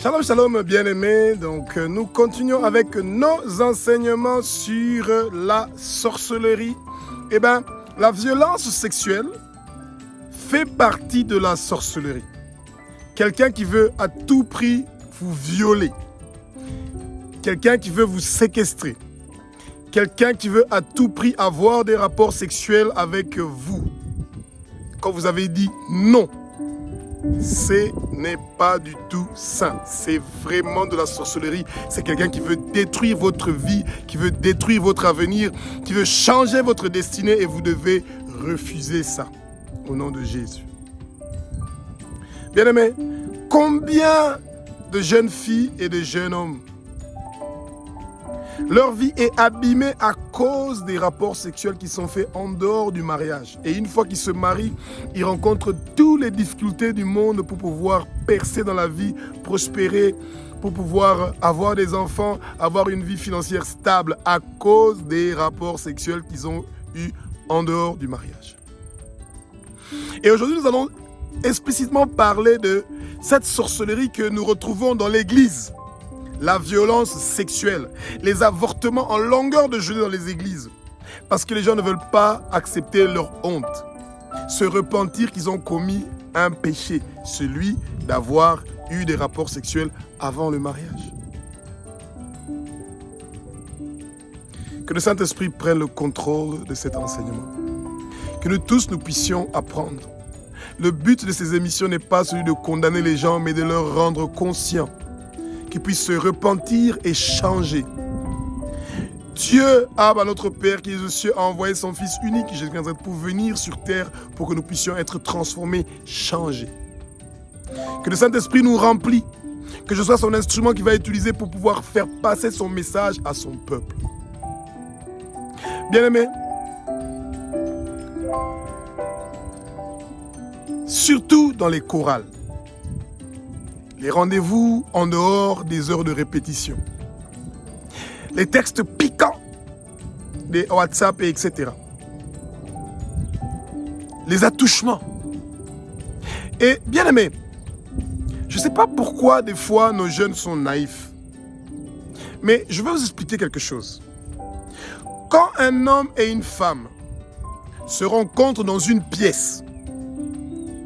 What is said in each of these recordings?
Shalom, shalom, bien-aimés. Donc, nous continuons avec nos enseignements sur la sorcellerie. Eh bien, la violence sexuelle fait partie de la sorcellerie. Quelqu'un qui veut à tout prix vous violer. Quelqu'un qui veut vous séquestrer. Quelqu'un qui veut à tout prix avoir des rapports sexuels avec vous. Quand vous avez dit non, ce n'est pas du tout sain. C'est vraiment de la sorcellerie. C'est quelqu'un qui veut détruire votre vie, qui veut détruire votre avenir, qui veut changer votre destinée et vous devez refuser ça au nom de Jésus. Bien-aimés, combien de jeunes filles et de jeunes hommes leur vie est abîmée à cause des rapports sexuels qui sont faits en dehors du mariage. Et une fois qu'ils se marient, ils rencontrent toutes les difficultés du monde pour pouvoir percer dans la vie, prospérer, pour pouvoir avoir des enfants, avoir une vie financière stable à cause des rapports sexuels qu'ils ont eus en dehors du mariage. Et aujourd'hui, nous allons explicitement parler de cette sorcellerie que nous retrouvons dans l'Église. La violence sexuelle, les avortements en longueur de journée dans les églises. Parce que les gens ne veulent pas accepter leur honte. Se repentir qu'ils ont commis un péché, celui d'avoir eu des rapports sexuels avant le mariage. Que le Saint-Esprit prenne le contrôle de cet enseignement. Que nous tous nous puissions apprendre. Le but de ces émissions n'est pas celui de condamner les gens, mais de leur rendre conscients. Qu'ils puissent se repentir et changer. Dieu, Abba, notre Père qui est aux cieux, a envoyé son Fils unique, Jésus-Christ, pour venir sur terre, pour que nous puissions être transformés, changés. Que le Saint-Esprit nous remplit, que je sois son instrument qu'il va utiliser pour pouvoir faire passer son message à son peuple. Bien-aimés, surtout dans les chorales, les rendez-vous en dehors des heures de répétition, les textes piquants des WhatsApp et etc. Les attouchements. Et bien aimé, je ne sais pas pourquoi des fois nos jeunes sont naïfs, mais je vais vous expliquer quelque chose. Quand un homme et une femme se rencontrent dans une pièce,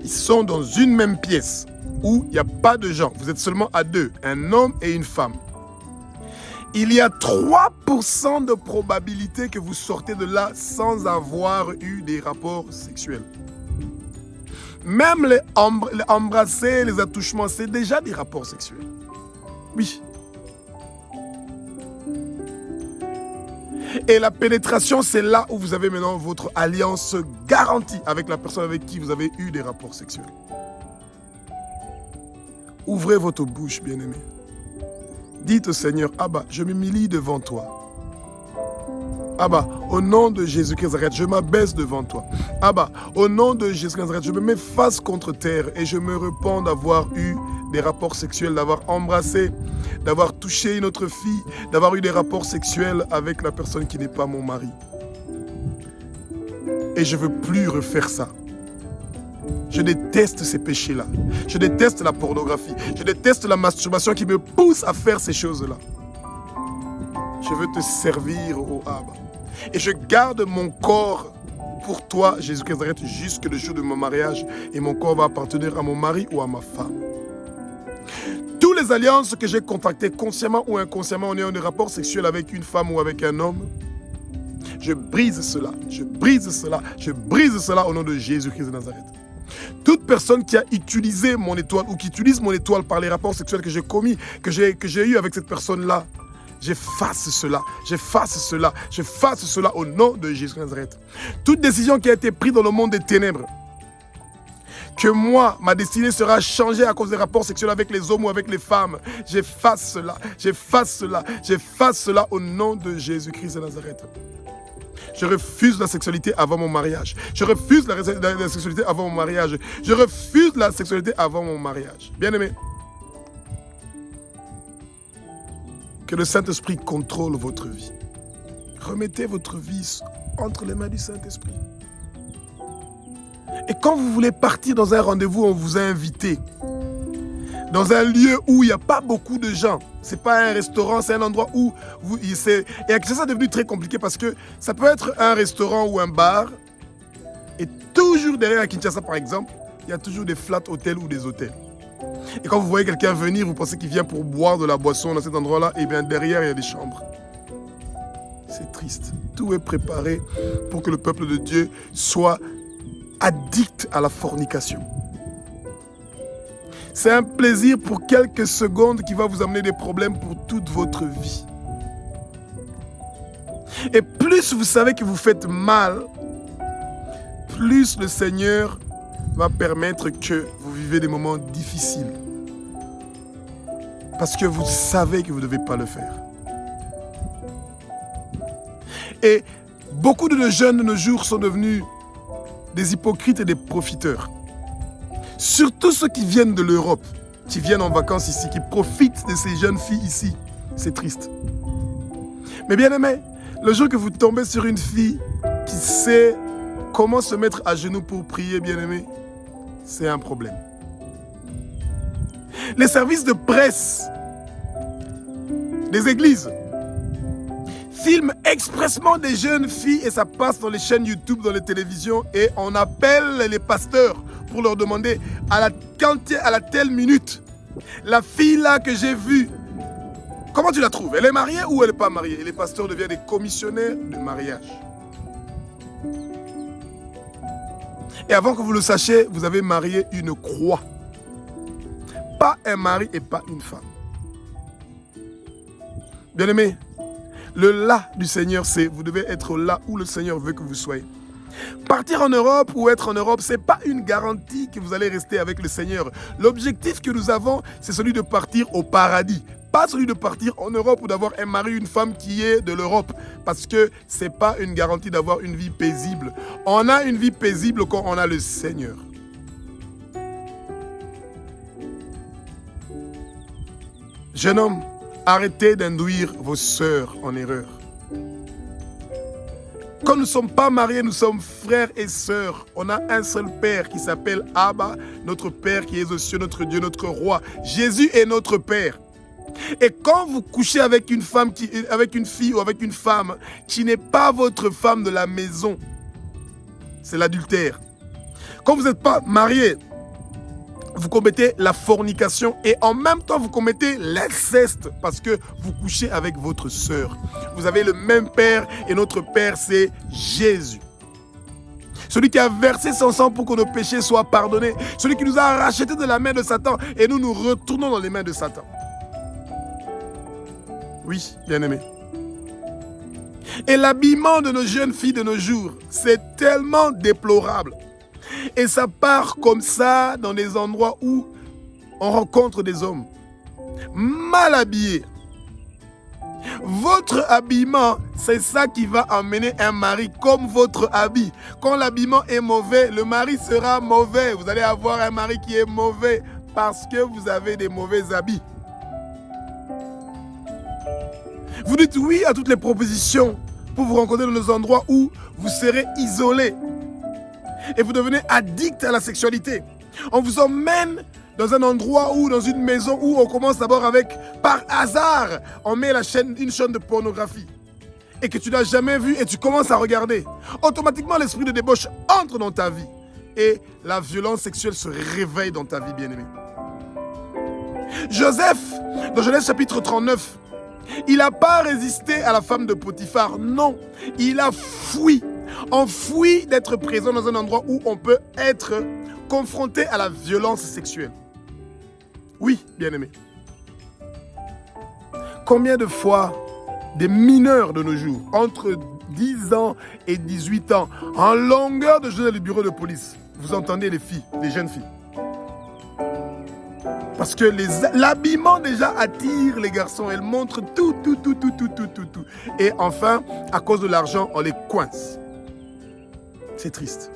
ils sont dans une même pièce, où il n'y a pas de gens, vous êtes seulement à deux, un homme et une femme. Il y a 3% de probabilité que vous sortez de là sans avoir eu des rapports sexuels. Même les embrasser, les attouchements, c'est déjà des rapports sexuels. Oui. Et la pénétration, c'est là où vous avez maintenant votre alliance garantie avec la personne avec qui vous avez eu des rapports sexuels. Ouvrez votre bouche, bien-aimés. Dites au Seigneur, Abba, je m'humilie devant toi. Abba, au nom de Jésus-Christ, je m'abaisse devant toi. Abba, au nom de Jésus-Christ, je me mets face contre terre et je me repens d'avoir eu des rapports sexuels, d'avoir embrassé, d'avoir touché une autre fille, d'avoir eu des rapports sexuels avec la personne qui n'est pas mon mari. Et je ne veux plus refaire ça. Je déteste ces péchés-là. Je déteste la pornographie. Je déteste la masturbation qui me pousse à faire ces choses-là. Je veux te servir, ô Abba. Et je garde mon corps pour toi, Jésus-Christ, jusque le jour de mon mariage. Et mon corps va appartenir à mon mari ou à ma femme. Toutes les alliances que j'ai contractées, consciemment ou inconsciemment, en ayant des rapports sexuels avec une femme ou avec un homme, je brise cela. Je brise cela. Je brise cela au nom de Jésus-Christ de Nazareth. Toute personne qui a utilisé mon étoile ou qui utilise mon étoile par les rapports sexuels que j'ai commis, que j'ai eu avec cette personne-là, j'efface cela, j'efface cela, j'efface cela au nom de Jésus de Nazareth. Toute décision qui a été prise dans le monde des ténèbres, que moi, ma destinée sera changée à cause des rapports sexuels avec les hommes ou avec les femmes, j'efface cela, j'efface cela, j'efface cela au nom de Jésus-Christ de Nazareth. Je refuse la sexualité avant mon mariage. Je refuse la sexualité avant mon mariage. Je refuse la sexualité avant mon mariage. Bien-aimés, que le Saint-Esprit contrôle votre vie. Remettez votre vie entre les mains du Saint-Esprit. Et quand vous voulez partir dans un rendez-vous, on vous a invité. dans un lieu où il n'y a pas beaucoup de gens. Ce n'est pas un restaurant, c'est un endroit où... Et à Kinshasa, c'est devenu très compliqué parce que ça peut être un restaurant ou un bar. Et toujours derrière à Kinshasa, par exemple, il y a toujours des flat hôtels ou des hôtels. Et quand vous voyez quelqu'un venir, vous pensez qu'il vient pour boire de la boisson dans cet endroit-là, et bien derrière, il y a des chambres. C'est triste. Tout est préparé pour que le peuple de Dieu soit addict à la fornication. C'est un plaisir pour quelques secondes qui va vous amener des problèmes pour toute votre vie. Et plus vous savez que vous faites mal, plus le Seigneur va permettre que vous vivez des moments difficiles. Parce que vous savez que vous ne devez pas le faire. Et beaucoup de nos jeunes de nos jours sont devenus des hypocrites et des profiteurs. Surtout ceux qui viennent de l'Europe, qui viennent en vacances ici, qui profitent de ces jeunes filles ici. C'est triste. Mais bien aimé, le jour que vous tombez sur une fille qui sait comment se mettre à genoux pour prier, bien aimé, c'est un problème. Les services de presse des églises filment expressement des jeunes filles et ça passe dans les chaînes YouTube, dans les télévisions et on appelle les pasteurs pour leur demander à la telle minute, la fille là que j'ai vue, comment tu la trouves? Elle est mariée ou elle n'est pas mariée? Et les pasteurs deviennent des commissionnaires de mariage. Et avant que vous le sachiez, vous avez marié une croix. Pas un mari et pas une femme. Bien-aimés, le là du Seigneur, c'est vous devez être là où le Seigneur veut que vous soyez. Partir en Europe ou être en Europe, ce n'est pas une garantie que vous allez rester avec le Seigneur. L'objectif que nous avons, c'est celui de partir au paradis. Pas celui de partir en Europe ou d'avoir un mari ou une femme qui est de l'Europe. Parce que ce n'est pas une garantie d'avoir une vie paisible. On a une vie paisible quand on a le Seigneur. Jeune homme, arrêtez d'induire vos sœurs en erreur. Quand nous ne sommes pas mariés, nous sommes frères et sœurs. On a un seul Père qui s'appelle Abba, notre Père qui est aux cieux, notre Dieu, notre Roi. Jésus est notre Père. Et quand vous couchez avec une femme, avec une fille ou avec une femme qui n'est pas votre femme de la maison, c'est l'adultère. Quand vous n'êtes pas marié, vous commettez la fornication et en même temps vous commettez l'inceste parce que vous couchez avec votre sœur. Vous avez le même Père et notre Père c'est Jésus. Celui qui a versé son sang pour que nos péchés soient pardonnés. Celui qui nous a rachetés de la main de Satan et nous nous retournons dans les mains de Satan. Oui, bien-aimés. Et l'habillement de nos jeunes filles de nos jours, c'est tellement déplorable. Et ça part comme ça dans des endroits où on rencontre des hommes mal habillés. Votre habillement, c'est ça qui va amener un mari comme votre habit. Quand l'habillement est mauvais, le mari sera mauvais. Vous allez avoir un mari qui est mauvais parce que vous avez des mauvais habits. Vous dites oui à toutes les propositions pour vous rencontrer dans des endroits où vous serez isolés. Et vous devenez addict à la sexualité. On vous emmène dans un endroit ou dans une maison où on commence d'abord avec, par hasard, on met une chaîne de pornographie. Et que tu n'as jamais vu et tu commences à regarder. Automatiquement, l'esprit de débauche entre dans ta vie. Et la violence sexuelle se réveille dans ta vie, bien-aimée. Joseph, dans Genèse chapitre 39, il n'a pas résisté à la femme de Potiphar. Non, il a fui. On fuit d'être présent dans un endroit où on peut être confronté à la violence sexuelle. Oui, bien-aimé. Combien de fois des mineurs de nos jours, entre 10 ans et 18 ans, en longueur de journée du bureau de police, vous entendez les filles, les jeunes filles. Parce que l'habillement déjà attire les garçons. Elles montrent tout. Et enfin, à cause de l'argent, on les coince. C'est triste.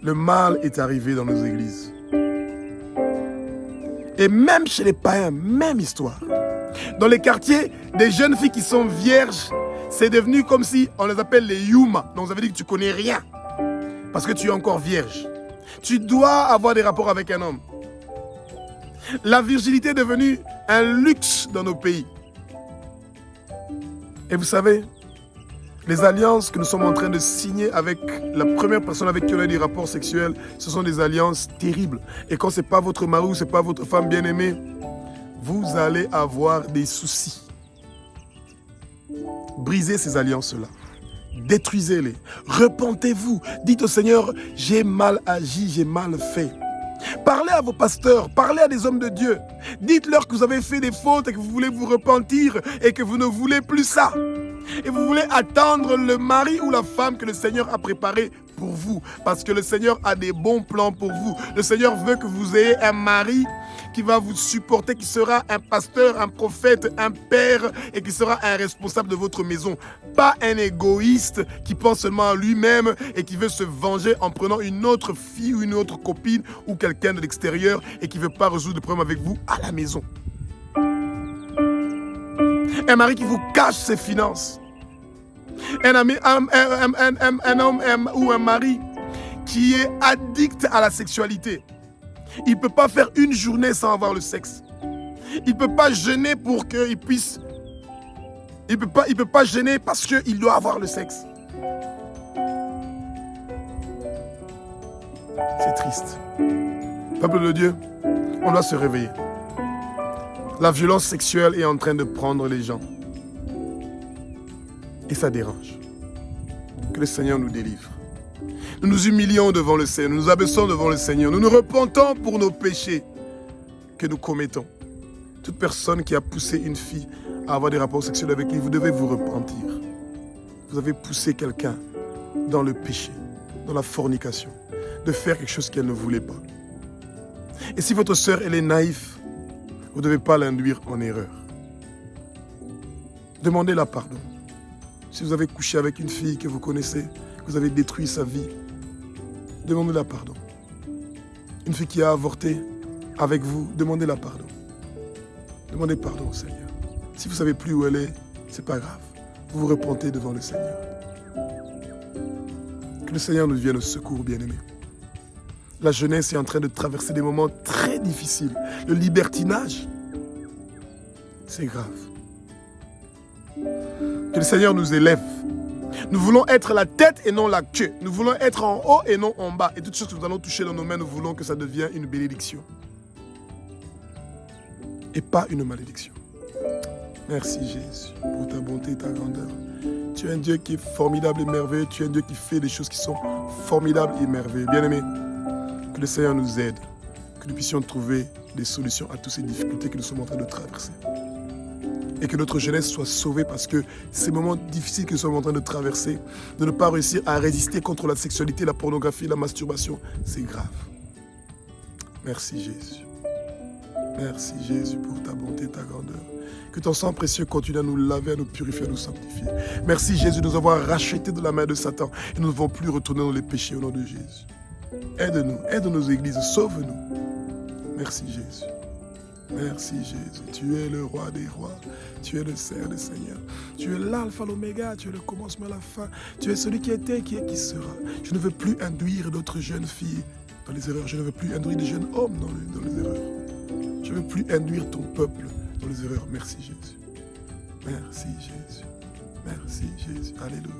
Le mal est arrivé dans nos églises. Et même chez les païens, même histoire. Dans les quartiers, des jeunes filles qui sont vierges, c'est devenu comme si on les appelle les Yuma. Donc ça veut dire que tu connais rien. Parce que tu es encore vierge. Tu dois avoir des rapports avec un homme. La virginité est devenue un luxe dans nos pays. Et vous savez, les alliances que nous sommes en train de signer avec la première personne avec qui on a des rapports sexuels, ce sont des alliances terribles. Et quand ce n'est pas votre mari ou ce n'est pas votre femme bien-aimée, vous allez avoir des soucis. Brisez ces alliances-là. Détruisez-les. Repentez-vous. Dites au Seigneur, j'ai mal agi, j'ai mal fait. Parlez à vos pasteurs, parlez à des hommes de Dieu. Dites-leur que vous avez fait des fautes et que vous voulez vous repentir et que vous ne voulez plus ça. Et vous voulez attendre le mari ou la femme que le Seigneur a préparé pour vous. Parce que le Seigneur a des bons plans pour vous. Le Seigneur veut que vous ayez un mari qui va vous supporter, qui sera un pasteur, un prophète, un père et qui sera un responsable de votre maison. Pas un égoïste qui pense seulement à lui-même et qui veut se venger en prenant une autre fille ou une autre copine ou quelqu'un de l'extérieur et qui ne veut pas résoudre le problème avec vous à la maison. Un mari qui vous cache ses finances. Un homme ou un mari qui est addict à la sexualité. Il ne peut pas faire une journée sans avoir le sexe. Il ne peut pas jeûner pour qu'il puisse... Il peut pas jeûner parce qu'il doit avoir le sexe. C'est triste. Peuple de Dieu, on doit se réveiller. La violence sexuelle est en train de prendre les gens. Et ça dérange. Que le Seigneur nous délivre. Nous nous humilions devant le Seigneur, nous nous abaissons devant le Seigneur, nous nous repentons pour nos péchés que nous commettons. Toute personne qui a poussé une fille à avoir des rapports sexuels avec lui, vous devez vous repentir. Vous avez poussé quelqu'un dans le péché, dans la fornication, de faire quelque chose qu'elle ne voulait pas. Et si votre sœur, elle est naïve, vous ne devez pas l'induire en erreur. Demandez-la pardon. Si vous avez couché avec une fille que vous connaissez, que vous avez détruit sa vie, demandez-la pardon. Une fille qui a avorté avec vous, demandez-la pardon. Demandez pardon au Seigneur. Si vous ne savez plus où elle est, ce n'est pas grave. Vous vous repentez devant le Seigneur. Que le Seigneur nous vienne au secours, bien-aimés. La jeunesse est en train de traverser des moments très difficiles. Le libertinage, c'est grave. Que le Seigneur nous élève. Nous voulons être la tête et non la queue. Nous voulons être en haut et non en bas. Et toutes choses que nous allons toucher dans nos mains, nous voulons que ça devienne une bénédiction. Et pas une malédiction. Merci Jésus pour ta bonté et ta grandeur. Tu es un Dieu qui est formidable et merveilleux. Tu es un Dieu qui fait des choses qui sont formidables et merveilleuses. Bien-aimés, que le Seigneur nous aide. Que nous puissions trouver des solutions à toutes ces difficultés que nous sommes en train de traverser. Et que notre jeunesse soit sauvée parce que ces moments difficiles que nous sommes en train de traverser, de ne pas réussir à résister contre la sexualité, la pornographie, la masturbation, c'est grave. Merci Jésus. Merci Jésus pour ta bonté et ta grandeur. Que ton sang précieux continue à nous laver, à nous purifier, à nous sanctifier. Merci Jésus de nous avoir rachetés de la main de Satan et nous ne devons plus retourner dans les péchés au nom de Jésus. Aide-nous, aide nos églises, sauve-nous. Merci Jésus. Merci Jésus, tu es le roi des rois, tu es le Seigneur des seigneurs, tu es l'alpha, l'oméga, tu es le commencement, la fin, tu es celui qui était, qui est, qui sera. Je ne veux plus induire d'autres jeunes filles dans les erreurs, je ne veux plus induire des jeunes hommes dans les erreurs. Je ne veux plus induire ton peuple dans les erreurs. Merci Jésus. Merci Jésus. Merci Jésus. Alléluia.